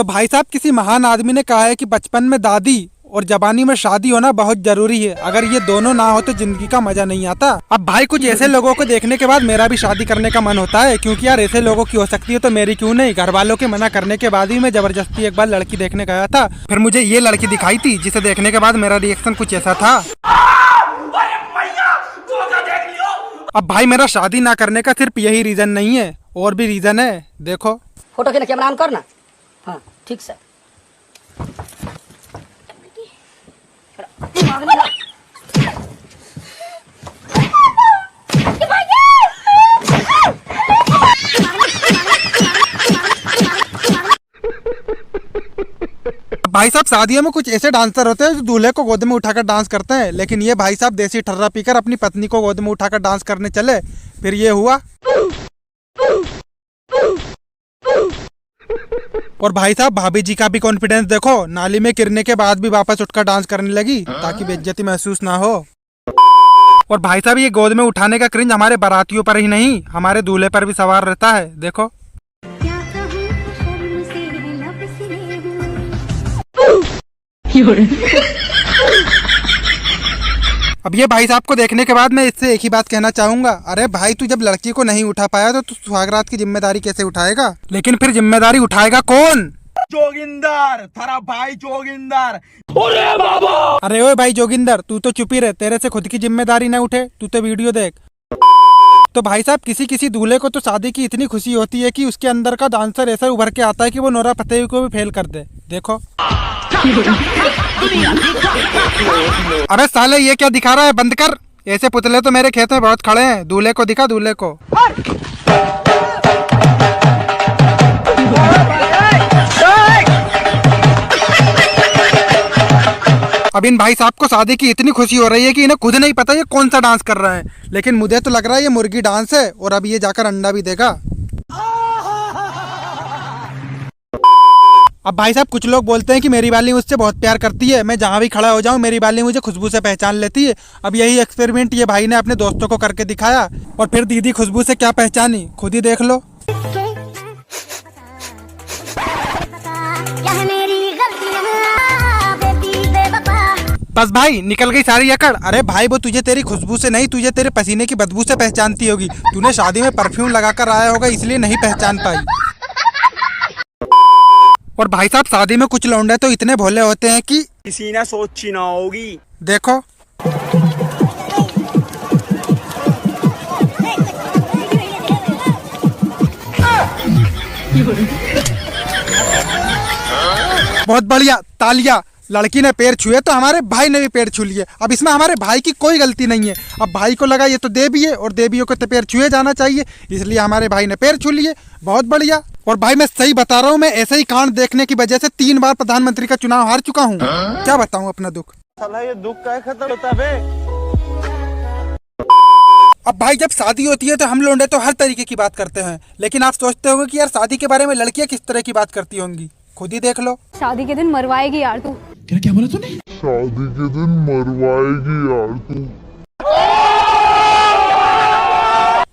तो भाई साहब किसी महान आदमी ने कहा है कि बचपन में दादी और जवानी में शादी होना बहुत जरूरी है। अगर ये दोनों ना हो तो जिंदगी का मजा नहीं आता। अब भाई कुछ ऐसे लोगों को देखने के बाद मेरा भी शादी करने का मन होता है, क्योंकि यार ऐसे लोगों की हो सकती है तो मेरी क्यों नहीं। घर वालों के मना करने के बाद भी मैं जबरदस्ती एक बार लड़की देखने गया था। फिर मुझे ये लड़की दिखाई थी जिसे देखने के बाद मेरा रिएक्शन कुछ ऐसा था। अब भाई मेरा शादी ना करने का सिर्फ यही रीजन नहीं है, और भी रीजन है। देखो फोटो के कैमरा ऑन कर ना। हाँ ठीक से। भाई साहब शादियों में कुछ ऐसे डांसर होते हैं जो दूल्हे को गोद में उठाकर डांस करते हैं, लेकिन ये भाई साहब देसी ठर्रा पीकर अपनी पत्नी को गोद में उठाकर डांस करने चले। फिर ये हुआ। और भाई साहब भाभी जी का भी कॉन्फिडेंस देखो, नाली में गिरने के बाद भी वापस उठकर डांस करने लगी ताकि बेइज्जती महसूस ना हो। और भाई साहब ये गोद में उठाने का क्रिंज हमारे बारातियों पर ही नहीं, हमारे दूल्हे पर भी सवार रहता है। देखो अब ये भाई साहब को देखने के बाद मैं इससे एक ही बात कहना चाहूंगा, अरे भाई तू जब लड़की को नहीं उठा पाया तो तू सुहागरात की जिम्मेदारी कैसे उठाएगा? लेकिन फिर जिम्मेदारी उठाएगा कौन? जोगिंदर, थारा भाई जोगिंदर। अरे बाबा, अरे ओए भाई जोगिंदर, तू तो चुप ही रहे, तेरे से खुद की जिम्मेदारी न उठे, तू तो वीडियो देख। तो भाई साहब किसी किसी दूल्हे को तो शादी की इतनी खुशी होती है कि उसके अंदर का डांसर ऐसा उभर के आता है कि वो नोरा फतेही को भी फेल कर दे। देखो अरे साले ये क्या दिखा रहा है, बंद कर। ऐसे पुतले तो मेरे खेत में बहुत खड़े हैं, दूल्हे को दिखा, दूल्हे को। अब इन भाई साहब को शादी की इतनी खुशी हो रही है कि इन्हें खुद नहीं पता ये कौन सा डांस कर रहे हैं, लेकिन मुझे तो लग रहा है ये मुर्गी डांस है और अब ये जाकर अंडा भी देगा। अब भाई साहब कुछ लोग बोलते हैं कि मेरी वाली मुझसे बहुत प्यार करती है, मैं जहाँ भी खड़ा हो जाऊँ मेरी वाली मुझे खुशबू से पहचान लेती है। अब यही एक्सपेरिमेंट ये भाई ने अपने दोस्तों को करके दिखाया, और फिर दीदी खुशबू से क्या पहचानी खुद ही देख लो। बस भाई निकल गई सारी अकड़। अरे भाई वो तुझे तेरी खुशबू से नहीं, तुझे तेरे पसीने की बदबू से पहचानती होगी। तूने शादी में परफ्यूम लगाकर आया होगा इसलिए नहीं पहचान पाई। और भाई साहब शादी में कुछ लौंडे तो इतने भोले होते हैं कि किसी ने सोची ना होगी। देखो बहुत बढ़िया, तालियां। लड़की ने पैर छुए तो हमारे भाई ने भी पैर छू लिए। अब इसमें हमारे भाई की कोई गलती नहीं है। अब भाई को लगा ये तो देवी है और देवियों को तो पैर छुए जाना चाहिए, इसलिए हमारे भाई ने पैर छू लिए। बहुत बढ़िया। और भाई मैं सही बता रहा हूँ, मैं ऐसे ही कांड देखने की वजह से 3 बार प्रधानमंत्री का चुनाव हार चुका हूँ। क्या बताऊँ अपना दुख। साला ये दुख का खत्म होता बे। अब भाई जब शादी होती है तो हम लोग तो हर तरीके की बात करते हैं, लेकिन आप सोचते होंगे कि यार शादी के बारे में लड़कियां किस तरह की बात करती होंगी, खुद ही देख लो। शादी के दिन मरवाएगी यार तू। क्या बोला तूने? शादी के दिन मरवाएगी यार तू।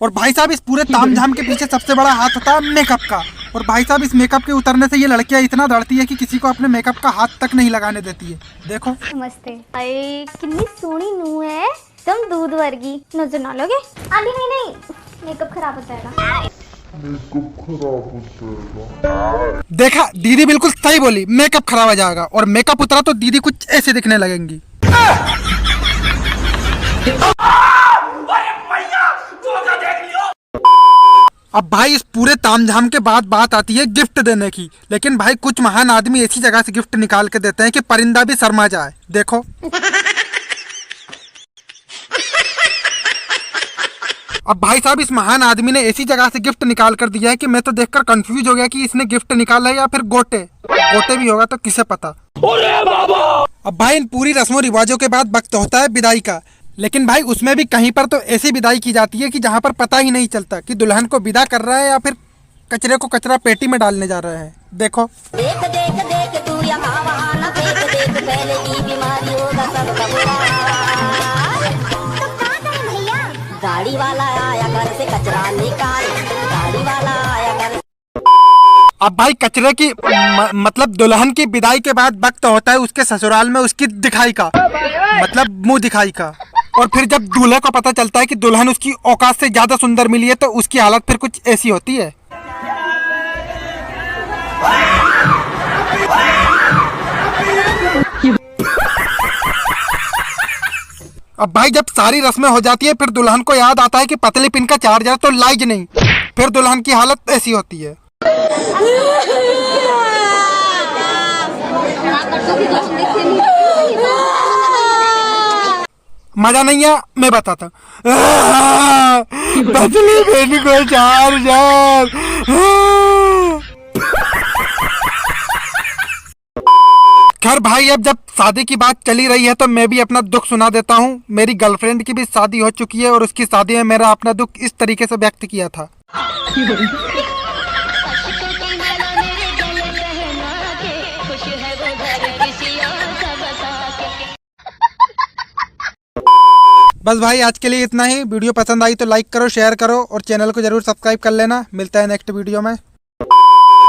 और भाई साहब इस पूरे तामझाम के पीछे सबसे बड़ा हाथ होता है मेकअप का। और भाई साहब इस मेकअप के उतरने से ये लड़कियां इतना डरती है कि किसी को अपने मेकअप का हाथ तक नहीं लगाने देती है। देखो नमस्ते। अरे कितनी सोहनी नूह है, तुम दूध वर्गी। नजर ना लोगे? आंटी नहीं नहीं, मेकअप खराब हो जाएगा। देखा दीदी बिल्कुल सही बोली, मेकअप खराब हो जाएगा। और मेकअप उतरा तो दीदी कुछ ऐसे दिखने लगेंगी। अब भाई इस पूरे तामझाम के बाद बात आती है गिफ्ट देने की। लेकिन भाई कुछ महान आदमी ऐसी जगह से गिफ्ट निकाल के देते हैं कि परिंदा भी शर्मा जाए। देखो अब भाई साहब इस महान आदमी ने ऐसी जगह से गिफ्ट निकाल कर दिया है कि मैं तो देखकर कंफ्यूज हो गया कि इसने गिफ्ट निकाला है या फिर गोटे। गोटे भी होगा तो किसे पता। अरे बाबा। अब भाई इन पूरी रस्मों रिवाजों के बाद वक्त होता है विदाई का, लेकिन भाई उसमें भी कहीं पर तो ऐसी विदाई की जाती है कि जहाँ पर पता ही नहीं चलता कि दुल्हन को विदा कर रहा है या फिर कचरे को कचरा पेटी में डालने जा रहे हैं। देखो देख देख देख तू यहाँ वहाँ न देख देख, पहले की बीमारी होगा सबका बुरा। गाड़ी वाला आया घर से कचरा निकाल, गाड़ी वाला आया घर। अब भाई कचरे की मतलब दुल्हन की विदाई के बाद वक्त होता है उसके ससुराल में उसकी दिखाई का, मतलब मुंह दिखाई का। और फिर जब दूल्हे को पता चलता है कि दुल्हन उसकी औकात से ज्यादा सुंदर मिली है तो उसकी हालत फिर कुछ ऐसी होती है। अब भाई जब सारी रस्में हो जाती है फिर दुल्हन को याद आता है कि पतली पिन का चार्जर तो लाइज नहीं, फिर दुल्हन की हालत ऐसी होती है। मजा नहीं है, मैं बताता हूँ। पतली पिन को चार्जर। खैर भाई अब जब शादी की बात चली रही है तो मैं भी अपना दुख सुना देता हूँ। मेरी गर्लफ्रेंड की भी शादी हो चुकी है और उसकी शादी में मेरा अपना दुख इस तरीके से व्यक्त किया था। बस भाई आज के लिए इतना ही। वीडियो पसंद आई तो लाइक करो, शेयर करो और चैनल को जरूर सब्सक्राइब कर लेना। मिलता है नेक्स्ट वीडियो में।